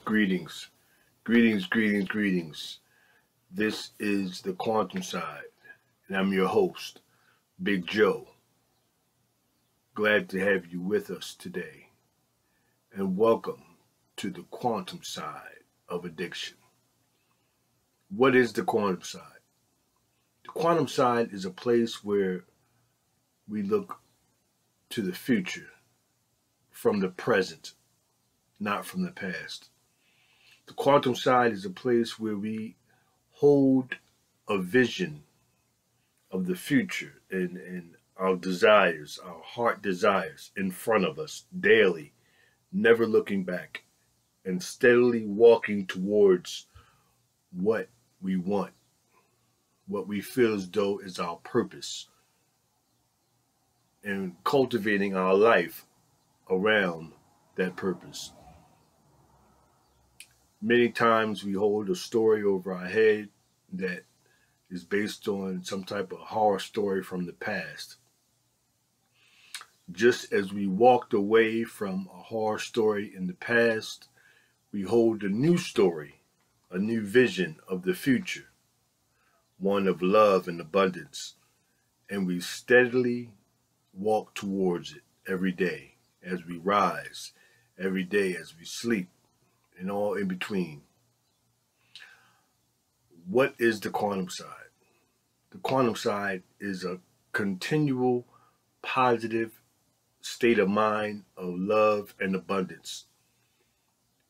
Greetings, greetings, greetings, greetings. This is the Quantum Side, and I'm your host, Big Joe. Glad to have you with us today, and welcome to the Quantum Side of Addiction. What is the Quantum Side? The Quantum Side is a place where we look to the future from the present, not from the past. The Quantum Side is a place where we hold a vision of the future and our desires, our heart desires in front of us daily, never looking back and steadily walking towards what we want, what we feel as though is our purpose, and cultivating our life around that purpose. Many times we hold a story over our head that is based on some type of horror story from the past. Just as we walked away from a horror story in the past, we hold a new story, a new vision of the future, one of love and abundance, and we steadily walk towards it every day as we rise, every day as we sleep, and all in between. What is the quantum side? The quantum side is a continual positive state of mind of love and abundance,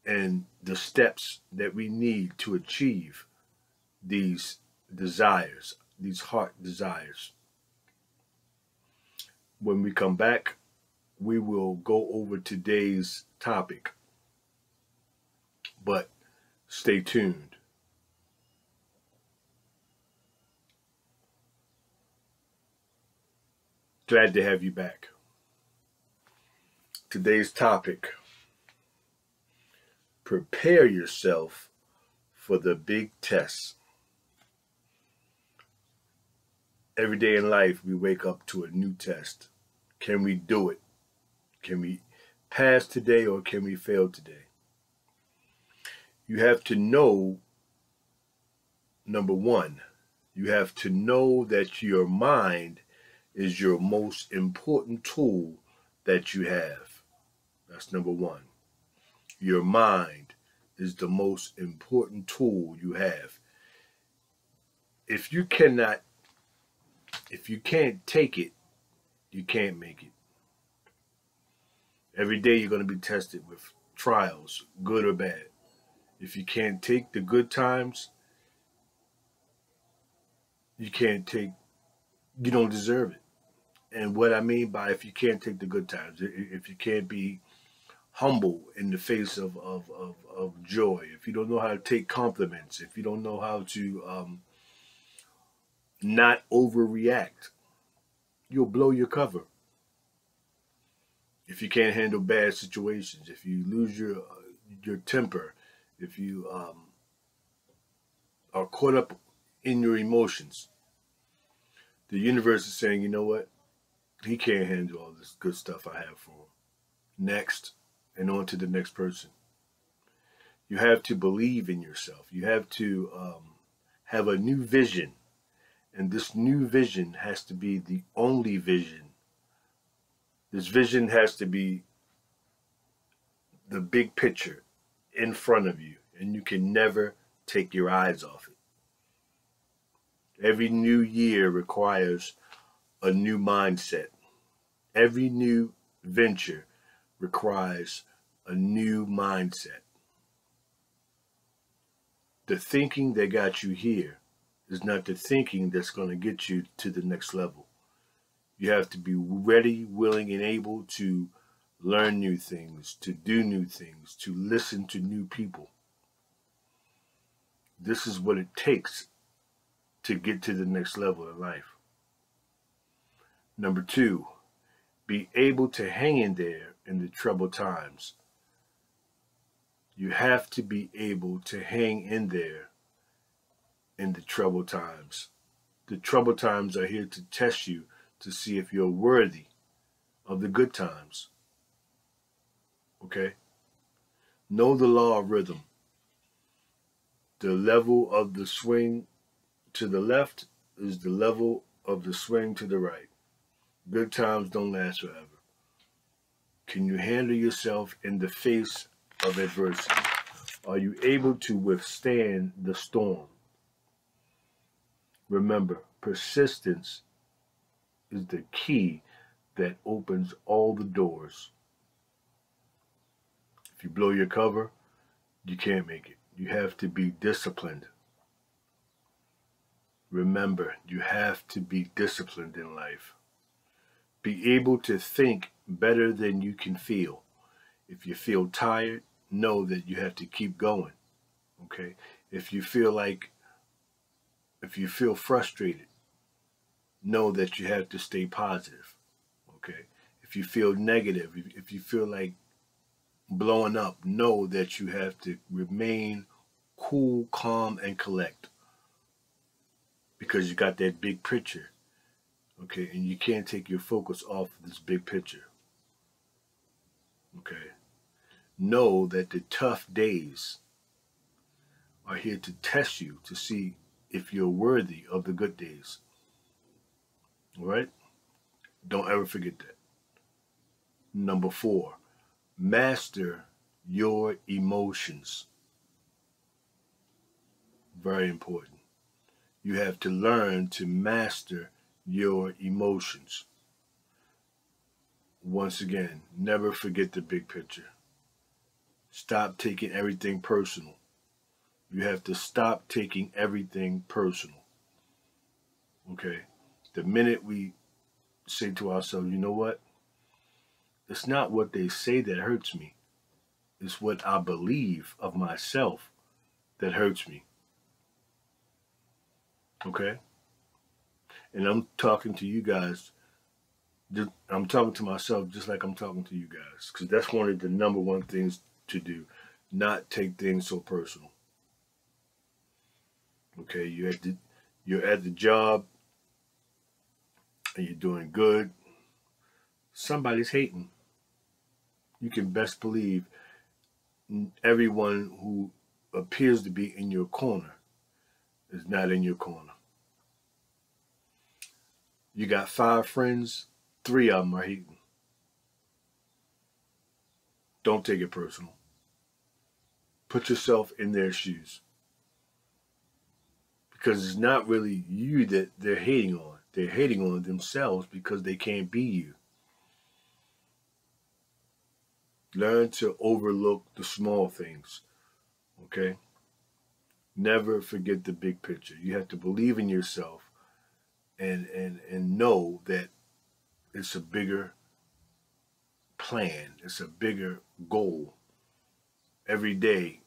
and the steps that we need to achieve these desires, these heart desires. When we come back, we will go over today's topic, but stay tuned. Glad to have you back. Today's topic: prepare yourself for the big test. Every day in life, we wake up to a new test. Can we do it? Can we pass today or can we fail today? You have to know, number one, you have to know that your mind is your most important tool that you have. That's number one. Your mind is the most important tool you have. If you can't take it, you can't make it. Every day you're going to be tested with trials, good or bad. If you can't take the good times, you don't deserve it. And what I mean by if you can't take the good times, if you can't be humble in the face of joy, if you don't know how to take compliments, if you don't know how to not overreact, you'll blow your cover. If you can't handle bad situations, if you lose your temper, if you are caught up in your emotions, the universe is saying, you know what? He can't handle all this good stuff I have for him. Next, and on to the next person. You have to believe in yourself. You have to have a new vision. And this new vision has to be the only vision. This vision has to be the big picture in front of you. And you can never take your eyes off it. Every new year requires a new mindset. Every new venture requires a new mindset. The thinking that got you here is not the thinking that's going to get you to the next level. You have to be ready, willing, and able to learn new things, to do new things, to listen to new people. This is what it takes to get to the next level in life. Number two, be able to hang in there in the troubled times. You have to be able to hang in there in the troubled times. The troubled times are here to test you to see if you're worthy of the good times. Okay? Know the law of rhythm. The level of the swing to the left is the level of the swing to the right. Good times don't last forever. Can you handle yourself in the face of adversity? Are you able to withstand the storm? Remember, persistence is the key that opens all the doors. If you blow your cover, you can't make it. You have to be disciplined. Remember, you have to be disciplined in life. Be able to think better than you can feel. If you feel tired, know that you have to keep going. Okay? If you feel frustrated, know that you have to stay positive. Okay? If you feel negative, if you feel like blowing up, know that you have to remain cool, calm, and collect, because you got that big picture. Okay? And you can't take your focus off of this big picture. Okay? Know that the tough days are here to test you to see if you're worthy of the good days. All right? Don't ever forget that. Number 4, master your emotions. Very important. You have to learn to master your emotions. Once again, never forget the big picture. Stop taking everything personal. You have to stop taking everything personal. Okay? The minute we say to ourselves, you know what? It's not what they say that hurts me. It's what I believe of myself that hurts me. Okay? And I'm talking to you guys. I'm talking to myself just like I'm talking to you guys. Because that's one of the number one things to do. Not take things so personal. Okay? You're at the job and you're doing good. Somebody's hating. You can best believe everyone who appears to be in your corner is not in your corner. You got 5 friends, 3 of them are hating. Don't take it personal. Put yourself in their shoes. Because it's not really you that they're hating on. They're hating on themselves because they can't be you. Learn to overlook the small things. Okay? Never forget the big picture. You have to believe in yourself and know that it's a bigger plan. It's a bigger goal. Every day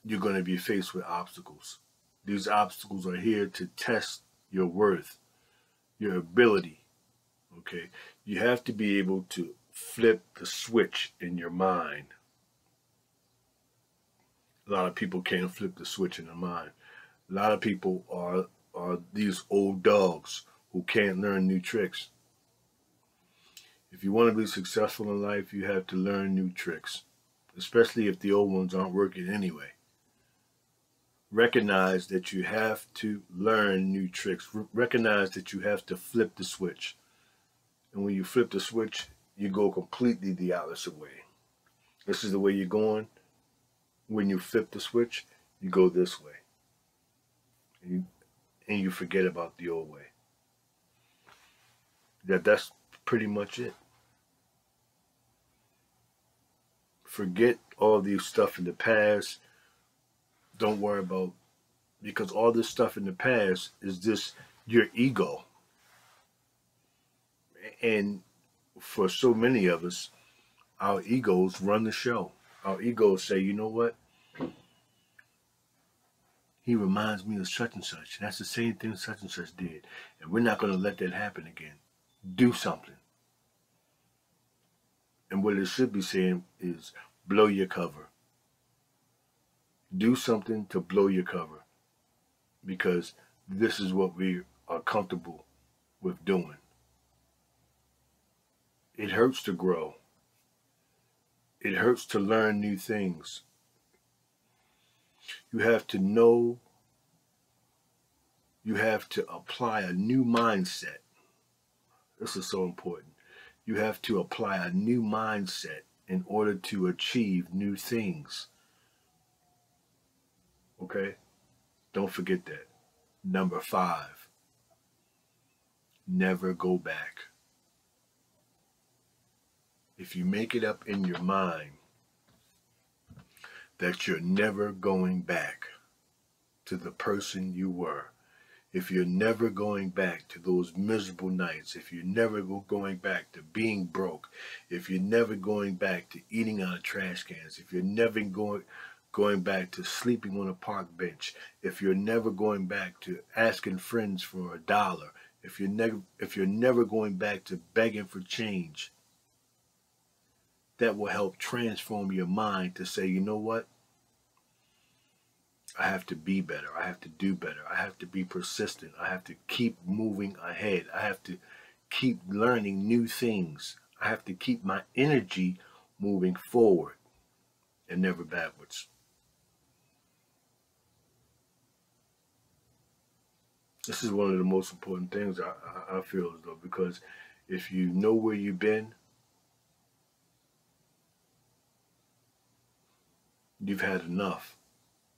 you're going to be faced with obstacles. These obstacles are here to test your worth, your ability. Okay? You have to be able to flip the switch in your mind. A lot of people can't flip the switch in their mind. A lot of people are these old dogs who can't learn new tricks. If you want to be successful in life, you have to learn new tricks, especially if the old ones aren't working anyway. Recognize that you have to learn new tricks. Recognize that you have to flip the switch. And when you flip the switch, you go completely the opposite way. This is the way you're going. When you flip the switch, you go this way. And you forget about the old way. That's pretty much it. Forget all these stuff in the past. Don't worry about, because all this stuff in the past is just your ego. And for so many of us, our egos run the show. Our egos say, you know what? He reminds me of such and such. That's the same thing such and such did. And we're not going to let that happen again. Do something. And what it should be saying is blow your cover. Do something to blow your cover. Because this is what we are comfortable with doing. It hurts to grow. It hurts to learn new things. You have to know, you have to apply a new mindset. This is so important. You have to apply a new mindset in order to achieve new things. Okay? Don't forget that. Number 5, never go back. If you make it up in your mind that you're never going back to the person you were, if you're never going back to those miserable nights, if you're never going back to being broke, if you're never going back to eating out of trash cans, if you're never going back to sleeping on a park bench, if you're never going back to asking friends for $1, if you're never going back to begging for change, that will help transform your mind to say, you know what? I have to be better. I have to do better. I have to be persistent. I have to keep moving ahead. I have to keep learning new things. I have to keep my energy moving forward and never backwards. This is one of the most important things I feel as though, because if you know where you've been, you've had enough.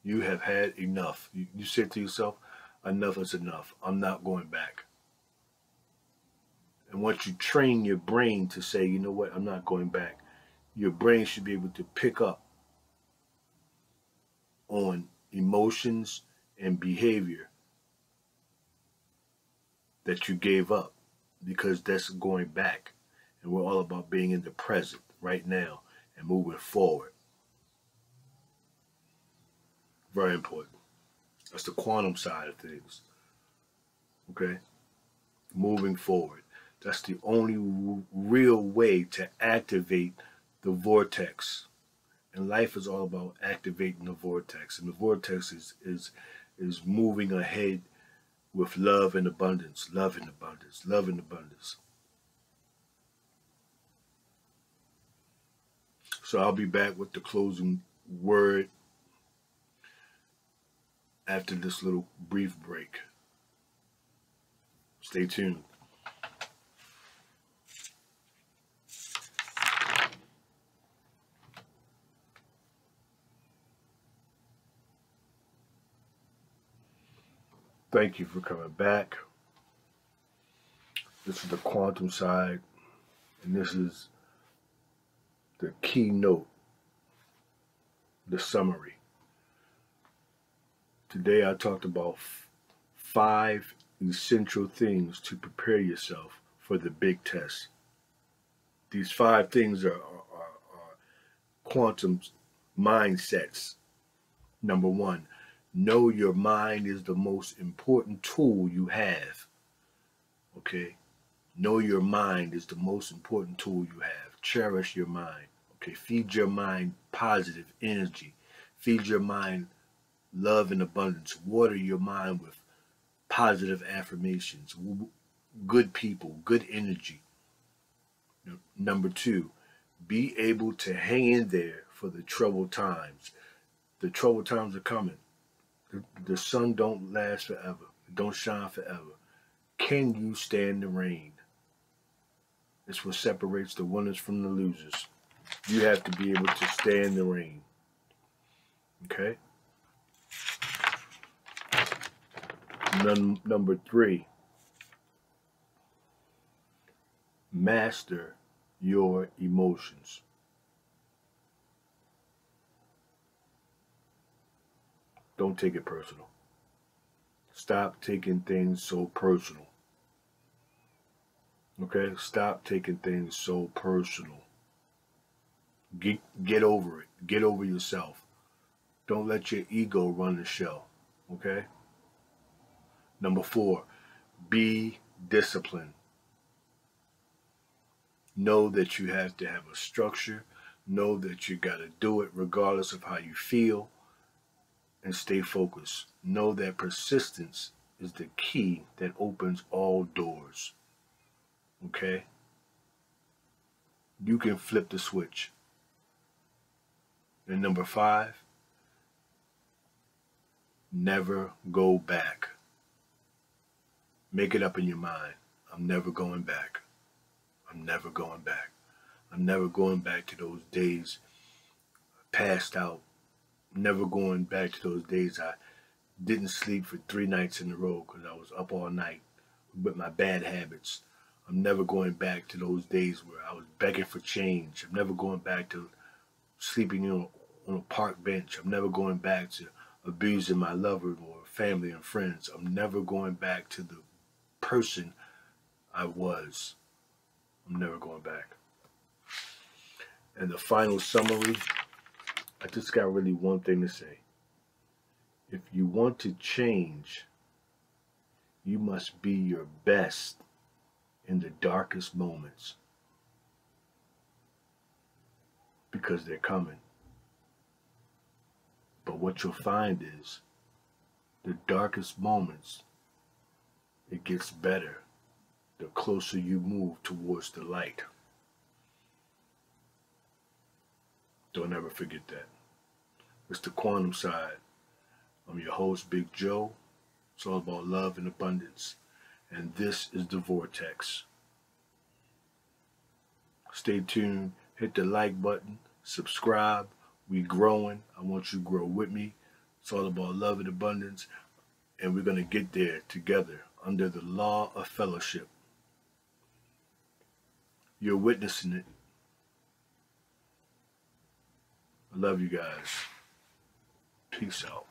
You have had enough. You say to yourself, enough is enough. I'm not going back. And once you train your brain to say, you know what, I'm not going back, your brain should be able to pick up on emotions and behavior that you gave up, because that's going back. And we're all about being in the present right now and moving forward. Very important. That's the quantum side of things. Okay? Moving forward. That's the only real way to activate the vortex. And life is all about activating the vortex. And the vortex is moving ahead with love and abundance, love and abundance, love and abundance. So I'll be back with the closing word after this little brief break. Stay tuned. Thank you for coming back. This is the quantum side, and this is the keynote, the summary. Today I talked about 5 essential things to prepare yourself for the big test. These 5 things are quantum mindsets. Number 1, know your mind is the most important tool you have. Okay? Know your mind is the most important tool you have. Cherish your mind. Okay? Feed your mind positive energy. Feed your mind love and abundance. Water your mind with positive affirmations, good people, good energy. Number 2, be able to hang in there for the troubled times. The troubled times are coming. The sun don't last forever. It don't shine forever. Can you stand the rain? It's what separates the winners from the losers. You have to be able to stand the rain. Okay? Number 3, master your emotions. Don't take it personal. Stop taking things so personal. Okay? Stop taking things so personal. Get over it. Get over yourself. Don't let your ego run the show. Okay? Number 4, be disciplined. Know that you have to have a structure. Know that you got to do it regardless of how you feel. And stay focused. Know that persistence is the key that opens all doors. Okay? You can flip the switch. And number 5, never go back. Make it up in your mind. I'm never going back. I'm never going back. I'm never going back to those days passed out. I'm never going back to those days I didn't sleep for 3 nights in a row because I was up all night with my bad habits. I'm never going back to those days where I was begging for change. I'm never going back to sleeping on a park bench. I'm never going back to abusing my lover or family and friends. I'm never going back to the person I was. I'm never going back. And the final summary, I just got really one thing to say. If you want to change, you must be your best in the darkest moments, because they're coming. But what you'll find is the darkest moments, it gets better the closer you move towards the light. Don't ever forget that. It's the quantum side. I'm your host, Big Joe. It's all about love and abundance. And this is the Vortex. Stay tuned. Hit the like button. Subscribe. We growing. I want you to grow with me. It's all about love and abundance. And we're going to get there together under the law of fellowship. You're witnessing it. I love you guys. Peace out.